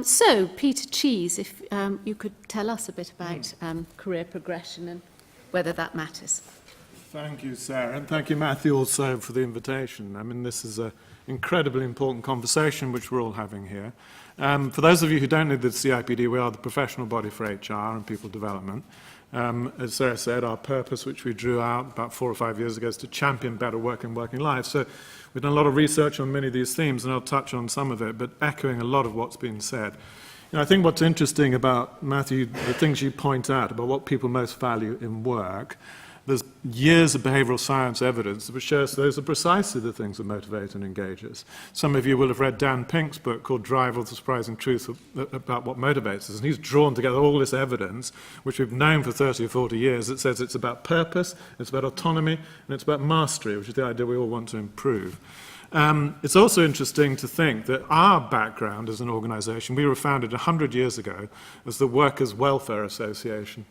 So, Peter Cheese, if you could tell us a bit about career progression and whether that matters. Thank you, Sarah, and thank you, Matthew, also for the invitation. I mean, this is an incredibly important conversation which we're all having here. For those of you who don't know the CIPD, we are the professional body for HR and people development. As Sarah said, our purpose, which we drew out about 4 or 5 years ago, is to champion better work and working life. So we've done a lot of research on many of these themes, and I'll touch on some of it, but echoing a lot of what's been said. You know, I think what's interesting about, Matthew, the things you point out about what people most value in work, there's years of behavioral science evidence which shows those are precisely the things that motivate and engage us. Some of you will have read Dan Pink's book called Drive or the Surprising Truth about what motivates us. And he's drawn together all this evidence, which we've known for 30 or 40 years, that says it's about purpose, it's about autonomy, and it's about mastery, which is the idea we all want to improve. It's also interesting to think that our background as an organization, we were founded 100 years ago as the Workers' Welfare Association.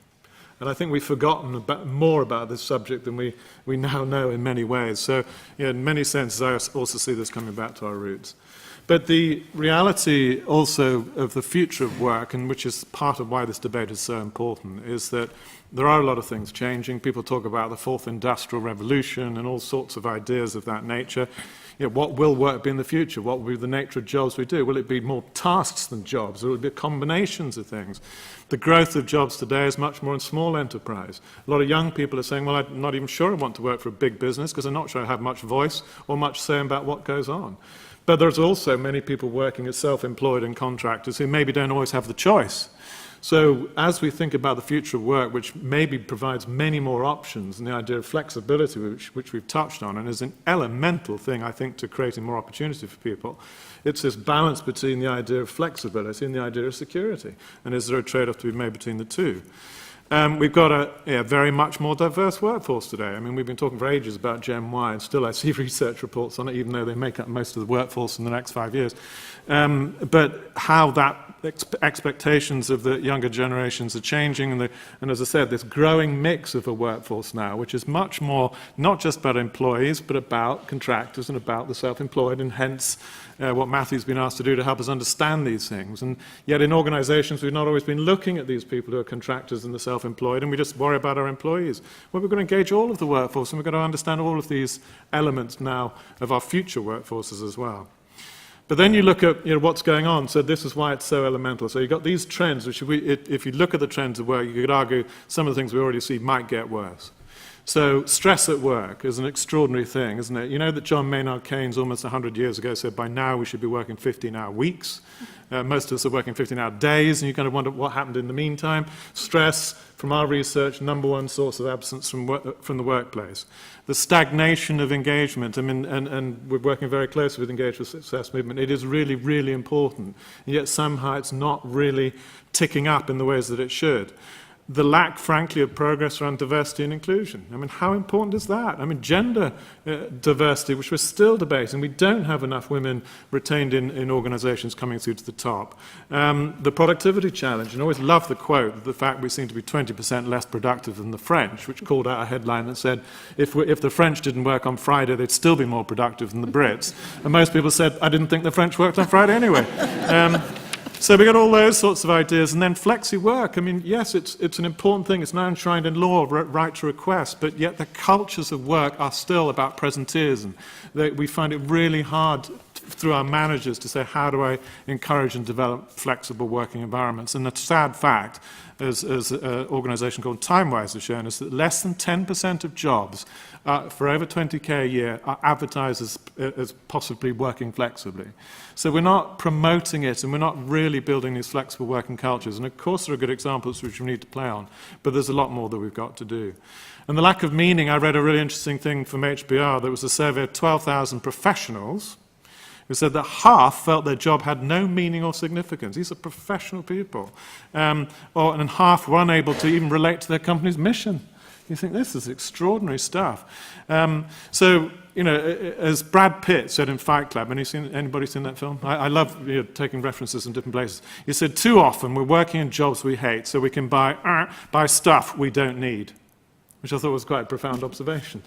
And I think we've forgotten more about this subject than we now know in many ways. So in many senses, I also see this coming back to our roots. But the reality also of the future of work, and which is part of why this debate is so important, is that there are a lot of things changing. People talk about the fourth industrial revolution and all sorts of ideas of that nature. You know, what will work be in the future? What will be the nature of jobs we do? Will it be more tasks than jobs? Or will it be combinations of things? The growth of jobs today is much more in small enterprise. A lot of young people are saying, well, I'm not even sure I want to work for a big business because I'm not sure I have much voice or much say about what goes on. But there's also many people working as self-employed and contractors who maybe don't always have the choice. So as we think about the future of work, which maybe provides many more options, and the idea of flexibility, which we've touched on, and is an elemental thing, I think, to creating more opportunity for people, it's this balance between the idea of flexibility and the idea of security. And is there a trade-off to be made between the two? We've got a very much more diverse workforce today. I mean, we've been talking for ages about Gen Y, and still I see research reports on it, even though they make up most of the workforce in the next 5 years. But how that expectations of the younger generations are changing, and as I said, this growing mix of a workforce now, which is much more not just about employees, but about contractors and about the self-employed, and hence what Matthew's been asked to do to help us understand these things. And yet in organizations, we've not always been looking at these people who are contractors and the self-employed, and we just worry about our employees. Well, we're going to engage all of the workforce, and we've got to understand all of these elements now of our future workforces as well. But then you look at what's going on, so this is why it's so elemental. So you've got these trends, which if you look at the trends of work, you could argue some of the things we already see might get worse. So stress at work is an extraordinary thing, isn't it? You know that John Maynard Keynes almost 100 years ago said by now we should be working 15-hour weeks. Most of us are working 15-hour days, and you kind of wonder what happened in the meantime. Stress, from our research, #1 source of absence from the workplace. The stagnation of engagement, I mean, and we're working very closely with Engage for Success movement. It is really, really important, and yet somehow it's not really ticking up in the ways that it should. The lack, frankly, of progress around diversity and inclusion. I mean, how important is that? I mean, gender diversity, which we're still debating. We don't have enough women retained in organizations coming through to the top. The productivity challenge, and I always love the quote, the fact we seem to be 20% less productive than the French, which called out a headline that said, if the French didn't work on Friday, they'd still be more productive than the Brits. And most people said, I didn't think the French worked on Friday anyway. So we got all those sorts of ideas, and then flexi work. I mean, yes, it's an important thing. It's now enshrined in law, right to request, but yet the cultures of work are still about presenteeism. We find it really hard through our managers to say, how do I encourage and develop flexible working environments? And the sad fact, as an organisation called TimeWise has shown us, that less than 10% of jobs for over 20k a year are advertised as possibly working flexibly. So we're not promoting it, and we're not really building these flexible working cultures. And of course there are good examples which we need to play on, but there's a lot more that we've got to do. And the lack of meaning, I read a really interesting thing from HBR. There was a survey of 12,000 professionals who said that half felt their job had no meaning or significance. These are professional people. And half were unable to even relate to their company's mission. You think, this is extraordinary stuff. So, you know, as Brad Pitt said in Fight Club, anybody seen that film? I love taking references in different places. He said, too often we're working in jobs we hate so we can buy stuff we don't need. which I thought was quite a profound observation.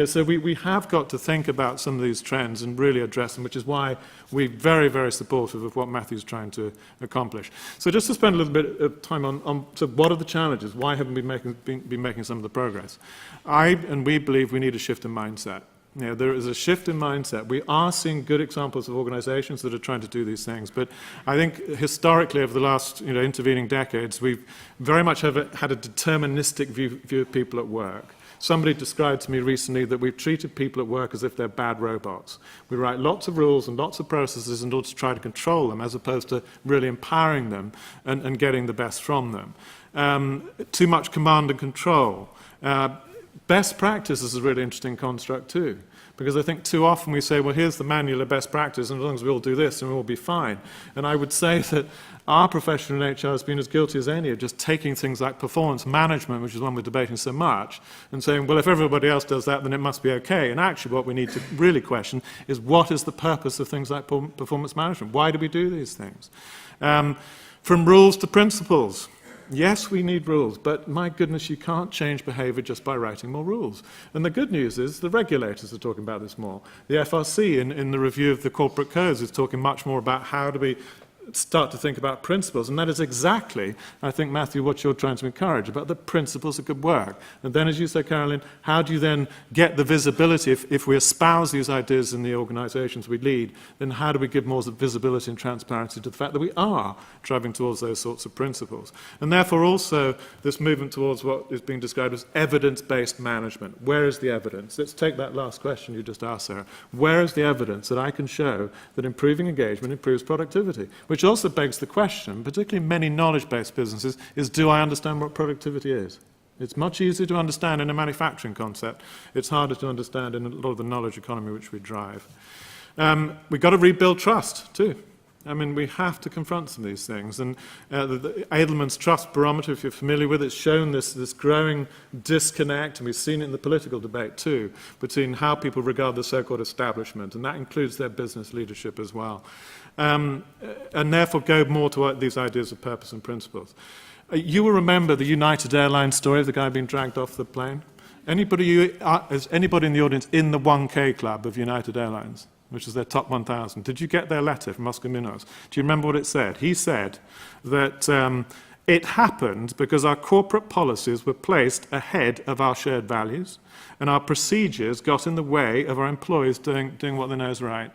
So we have got to think about some of these trends and really address them, which is why we're very, very supportive of what Matthew's trying to accomplish. So just to spend a little bit of time on so what are the challenges? Why haven't we been making some of the progress? We believe we need a shift in mindset. There is a shift in mindset. We are seeing good examples of organizations that are trying to do these things, but I think historically over the last intervening decades, we've very much had a deterministic view of people at work. Somebody described to me recently that we've treated people at work as if they're bad robots. We write lots of rules and lots of processes in order to try to control them, as opposed to really empowering them and getting the best from them. Too much command and control. Best practice is a really interesting construct too, because I think too often we say, well, here's the manual of best practice, and as long as we all do this, then we'll be fine. And I would say that our profession in HR has been as guilty as any of just taking things like performance management, which is one we're debating so much, and saying, well, if everybody else does that, then it must be okay. And actually what we need to really question is, what is the purpose of things like performance management? Why do we do these things? From rules to principles. Yes, we need rules, but my goodness, you can't change behavior just by writing more rules. And the good news is the regulators are talking about this more. The FRC, in the review of the corporate codes, is talking much more about how do we start to think about principles, and that is exactly, I think, Matthew, what you're trying to encourage, about the principles of good work. And then, as you say, Carolyn, how do you then get the visibility? If we espouse these ideas in the organizations we lead, then how do we give more visibility and transparency to the fact that we are driving towards those sorts of principles? And therefore also this movement towards what is being described as evidence-based management. Where is the evidence? Let's take that last question you just asked, Sarah. Where is the evidence that I can show that improving engagement improves productivity? Which also begs the question, particularly in many knowledge-based businesses, is do I understand what productivity is? It's much easier to understand in a manufacturing concept. It's harder to understand in a lot of the knowledge economy which we drive. We've got to rebuild trust, too. I mean, we have to confront some of these things. And the Edelman's Trust Barometer, if you're familiar with it, it's shown this growing disconnect, and we've seen it in the political debate too, between how people regard the so-called establishment, and that includes their business leadership as well. And therefore go more to these ideas of purpose and principles. You will remember the United Airlines story of the guy being dragged off the plane. Is anybody in the audience in the 1K club of United Airlines, which is their top 1,000? Did you get their letter from Oscar Munoz? Do you remember what it said? He said that it happened because our corporate policies were placed ahead of our shared values, and our procedures got in the way of our employees doing what they know is right.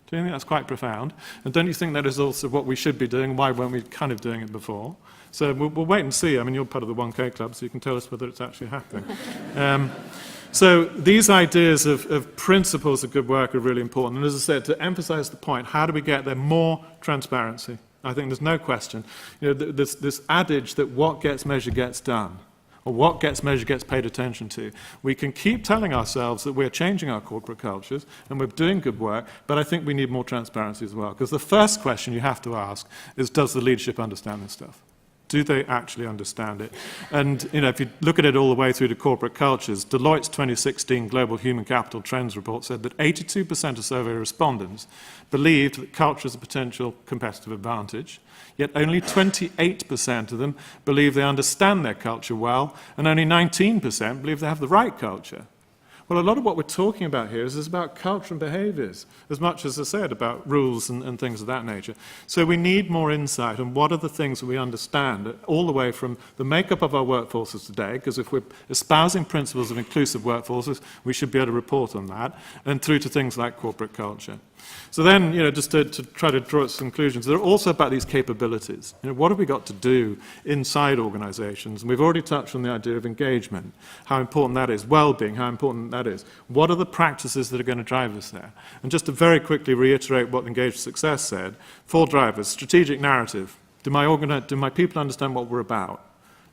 Do you think that's quite profound? And don't you think that is also what we should be doing? Why weren't we kind of doing it before? So we'll wait and see. I mean, you're part of the 1K club, so you can tell us whether it's actually happening. So these ideas of principles of good work are really important. And as I said, to emphasize the point, how do we get there? More transparency. I think there's no question. This adage that what gets measured gets done, or what gets measured gets paid attention to. We can keep telling ourselves that we're changing our corporate cultures and we're doing good work, but I think we need more transparency as well. Because the first question you have to ask is, does the leadership understand this stuff? Do they actually understand it? And if you look at it all the way through to corporate cultures, Deloitte's 2016 Global Human Capital Trends report said that 82% of survey respondents believed that culture is a potential competitive advantage, yet only 28% of them believe they understand their culture well, and only 19% believe they have the right culture. Well, a lot of what we're talking about here is about culture and behaviours, as much as I said about rules and things of that nature. So we need more insight on what are the things that we understand, all the way from the makeup of our workforces today, because if we're espousing principles of inclusive workforces, we should be able to report on that, and through to things like corporate culture. So then, just to try to draw its conclusions, they're also about these capabilities. What have we got to do inside organizations? And we've already touched on the idea of engagement, how important that is, well-being, how important that is. What are the practices that are going to drive us there? And just to very quickly reiterate what Engaged Success said, 4 drivers: strategic narrative. Do my people understand what we're about?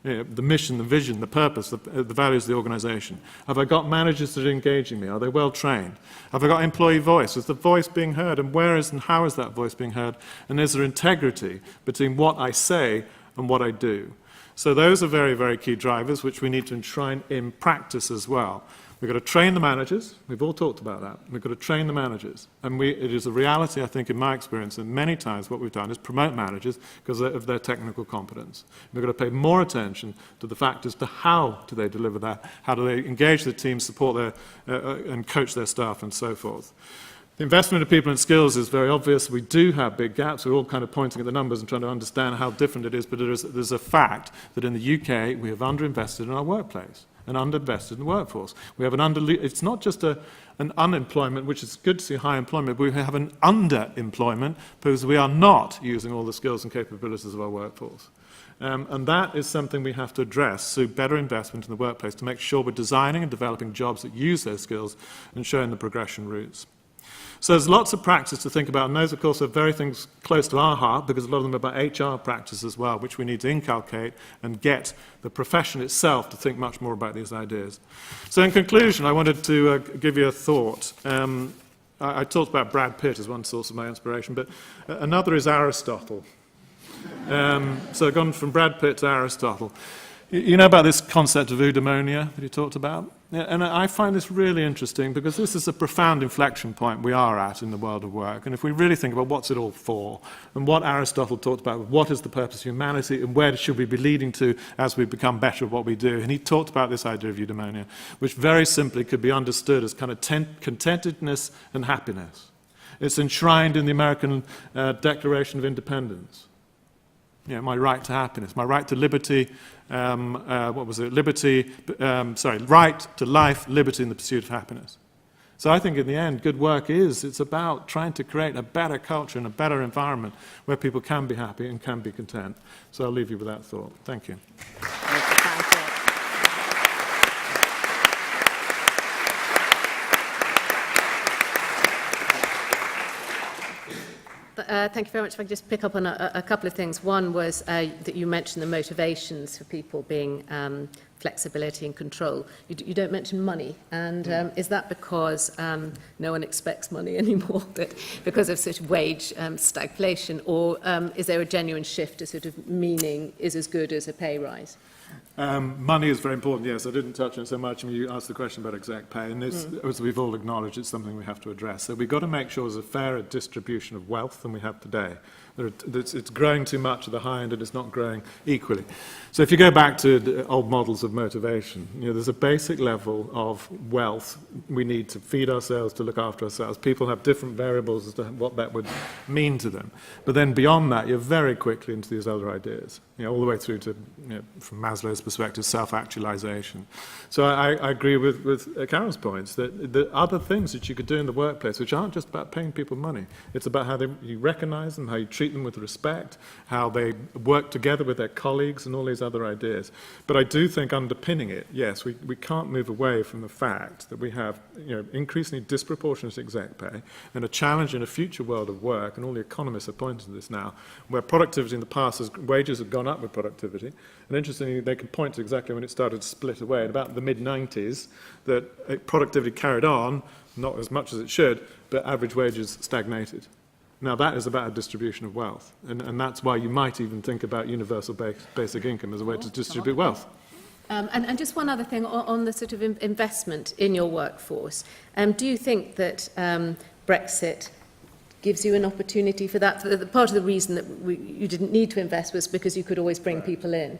The mission, the vision, the purpose, the values of the organization. Have I got managers that are engaging me? Are they well trained? Have I got employee voice? Is the voice being heard? And where is and how is that voice being heard? And is there integrity between what I say and what I do? So those are very, very key drivers which we need to enshrine in practice as well. We've got to train the managers. We've all talked about that. We've got to train the managers. And it is a reality, I think, in my experience, that many times what we've done is promote managers because of their technical competence. We've got to pay more attention to the fact as to how do they deliver that, how do they engage the team, support and coach their staff, and so forth. The investment of people and skills is very obvious. We do have big gaps. We're all kind of pointing at the numbers and trying to understand how different it is, but there's a fact that in the UK we have underinvested in our workplace and underinvested in the workforce. We have it's not just an unemployment, which is good to see high employment, but we have an underemployment because we are not using all the skills and capabilities of our workforce. And that is something we have to address through better investment in the workplace to make sure we're designing and developing jobs that use those skills and showing the progression routes. So there's lots of practice to think about, and those, of course, are very things close to our heart, because a lot of them are about HR practice as well, which we need to inculcate and get the profession itself to think much more about these ideas. So in conclusion, I wanted to give you a thought. I talked about Brad Pitt as one source of my inspiration, but another is Aristotle. So I've gone from Brad Pitt to Aristotle. You know about this concept of eudaimonia that he talked about? And I find this really interesting because this is a profound inflection point we are at in the world of work. And if we really think about what's it all for, and what Aristotle talked about, what is the purpose of humanity, and where should we be leading to as we become better at what we do, and he talked about this idea of eudaimonia, which very simply could be understood as kind of contentedness and happiness. It's enshrined in the American Declaration of Independence. You know, my right to happiness, my right to liberty, right to life, liberty, and the pursuit of happiness. So I think in the end, good work it's about trying to create a better culture and a better environment where people can be happy and can be content. So I'll leave you with that thought. Thank you. Thank you very much. If I could just pick up on a couple of things. One was that you mentioned the motivations for people being flexibility and control. You don't mention money, and is that because no one expects money anymore, because of sort of wage stagflation, or is there a genuine shift to sort of meaning is as good as a pay rise? Money is very important, yes. I didn't touch on it so much. I mean, you asked the question about exec pay, and this, as we've all acknowledged, it's something we have to address. So we've got to make sure there's a fairer distribution of wealth than we have today. It's growing too much at the high end, and it's not growing equally. So if you go back to the old models of motivation, you know, there's a basic level of wealth we need to feed ourselves, to look after ourselves. People have different variables as to what that would mean to them. But then beyond that, you're very quickly into these other ideas, you know, all the way through to, you know, from Maslow's perspective, self-actualization. So I agree with Carol's points that the other things that you could do in the workplace, which aren't just about paying people money, it's about how you recognize them, how you treat them with respect, how they work together with their colleagues, and all these other ideas. But I do think underpinning it, yes, we can't move away from the fact that we have, you know, increasingly disproportionate exec pay and a challenge in a future world of work, and all the economists are pointing to this now, where productivity in the past, wages have gone up with productivity. And interestingly, they can point to exactly when it started to split away, at about the mid-90s, that productivity carried on, not as much as it should, but average wages stagnated. Now, that is about a distribution of wealth, and that's why you might even think about universal basic income as a way to distribute wealth. And just one other thing on the sort of investment in your workforce. Do you think that Brexit gives you an opportunity for that? Part of the reason that you didn't need to invest was because you could always bring people in.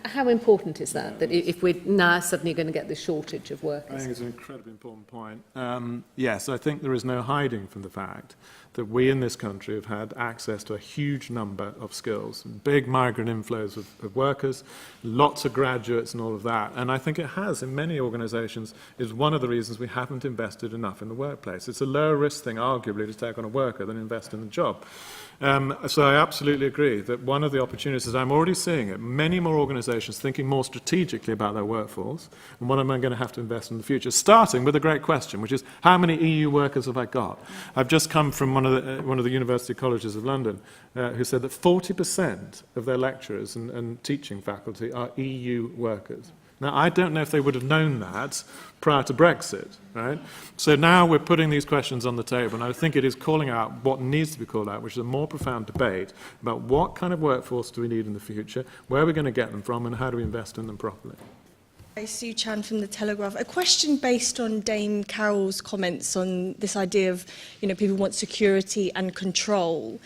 How important is that if we're now suddenly going to get this shortage of workers? I think it's an incredibly important point. Yes, I think there is no hiding from the fact that we in this country have had access to a huge number of skills, big migrant inflows of workers, lots of graduates and all of that. And I think it has, in many organisations, is one of the reasons we haven't invested enough in the workplace. It's a lower risk thing, arguably, to take on a worker than invest in the job. So I absolutely agree that one of the opportunities, I'm already seeing it, many more organisations thinking more strategically about their workforce and what am I going to have to invest in the future, starting with a great question, which is how many EU workers have I got? I've just come from one of the university colleges of London who said that 40% of their lecturers and teaching faculty are EU workers. Now, I don't know if they would have known that prior to Brexit, right? So now we're putting these questions on the table, and I think it is calling out what needs to be called out, which is a more profound debate about what kind of workforce do we need in the future, where are we going to get them from, and how do we invest in them properly. Sue Chan from The Telegraph. A question based on Dame Carol's comments on this idea of, people want security and control.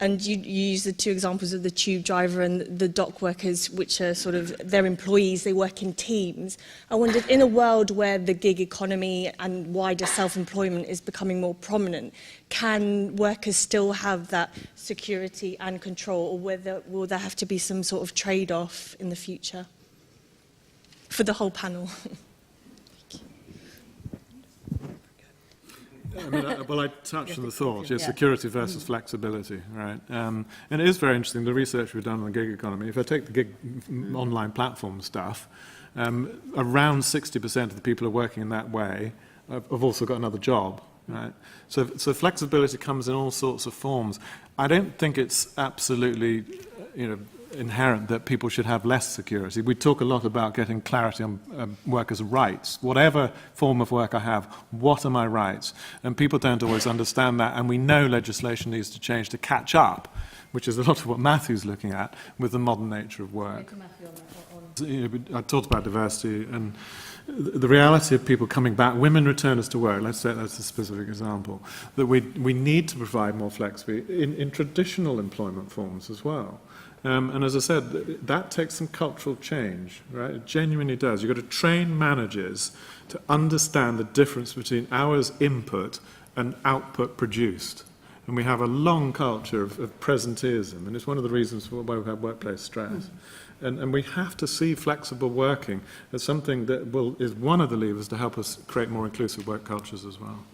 And you use the two examples of the tube driver and the dock workers, which are sort of their employees, they work in teams. I wondered, in a world where the gig economy and wider self-employment is becoming more prominent, can workers still have that security and control, or will there have to be some sort of trade-off in the future? For the whole panel. I touched on the thought, security versus flexibility, right? And it is very interesting, the research we've done on the gig economy. If I take the gig online platform stuff, around 60% of the people who are working in that way have also got another job, right? So flexibility comes in all sorts of forms. I don't think it's absolutely, inherent that people should have less security. We talk a lot about getting clarity on workers' rights. Whatever form of work I have, what are my rights? And people don't always understand that, and we know legislation needs to change to catch up, which is a lot of what Matthew's looking at with the modern nature of work. I talked about diversity and the reality of people coming back, women returners to work, let's say that's a specific example, that we need to provide more flexibility in traditional employment forms as well. And as I said, that takes some cultural change, right? It genuinely does. You've got to train managers to understand the difference between hours input and output produced. And we have a long culture of presenteeism, and it's one of the reasons why we have workplace stress. And we have to see flexible working as something that is one of the levers to help us create more inclusive work cultures as well.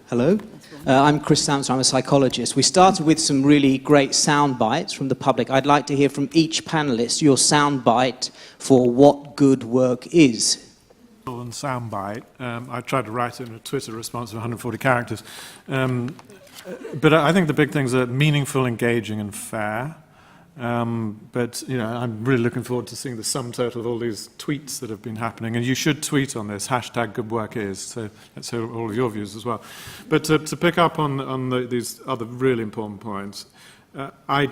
Hello, I'm Chris Sampson, I'm a psychologist. We started with some really great sound bites from the public. I'd like to hear from each panellist your sound bite for what good work is. And sound bite. I tried to write it in a Twitter response of 140 characters. But I think the big things are meaningful, engaging and fair. But I'm really looking forward to seeing the sum total of all these tweets that have been happening, and you should tweet on this, #goodworkis, so let's hear all of your views as well. But to pick up on these other really important points, I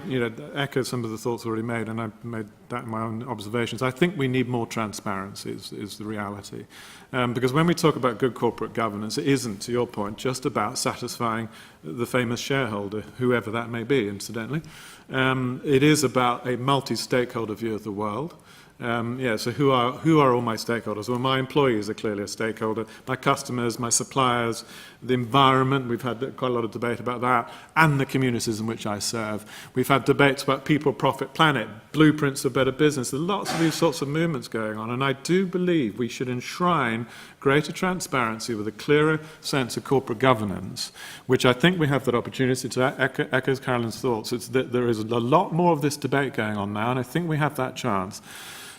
echo some of the thoughts already made, and I've made that in my own observations. I think we need more transparency is the reality. Because when we talk about good corporate governance, it isn't, to your point, just about satisfying the famous shareholder, whoever that may be, incidentally. It is about a multi-stakeholder view of the world. So who are all my stakeholders? Well, my employees are clearly a stakeholder, my customers, my suppliers, the environment, we've had quite a lot of debate about that, and the communities in which I serve. We've had debates about people, profit, planet, blueprints for better business. There's lots of these sorts of movements going on, and I do believe we should enshrine greater transparency with a clearer sense of corporate governance, which I think we have that opportunity to echo Carolyn's thoughts. It's that there is a lot more of this debate going on now, and I think we have that chance.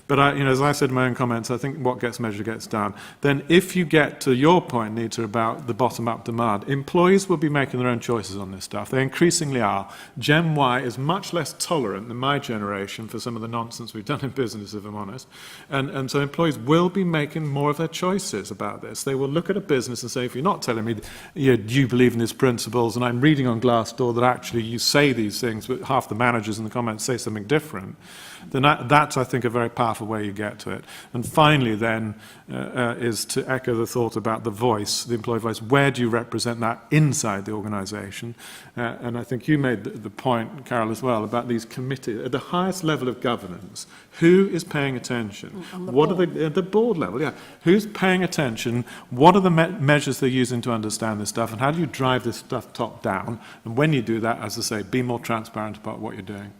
But as I said in my own comments, I think what gets measured gets done. Then if you get to your point, Nita, about the bottom-up demand, employees will be making their own choices on this stuff. They increasingly are. Gen Y is much less tolerant than my generation for some of the nonsense we've done in business, if I'm honest. And so employees will be making more of their choices about this. They will look at a business and say, if you're not telling me you believe in these principles, and I'm reading on Glassdoor that actually you say these things, but half the managers in the comments say something different, then that's, I think, a very powerful way you get to it. And finally, then, is to echo the thought about the voice, the employee voice. Where do you represent that inside the organisation? And I think you made the point, Carol, as well, about these committees. At the highest level of governance, who is paying attention? What are they, at the board level, yeah. Who's paying attention? What are the measures they're using to understand this stuff? And how do you drive this stuff top down? And when you do that, as I say, be more transparent about what you're doing.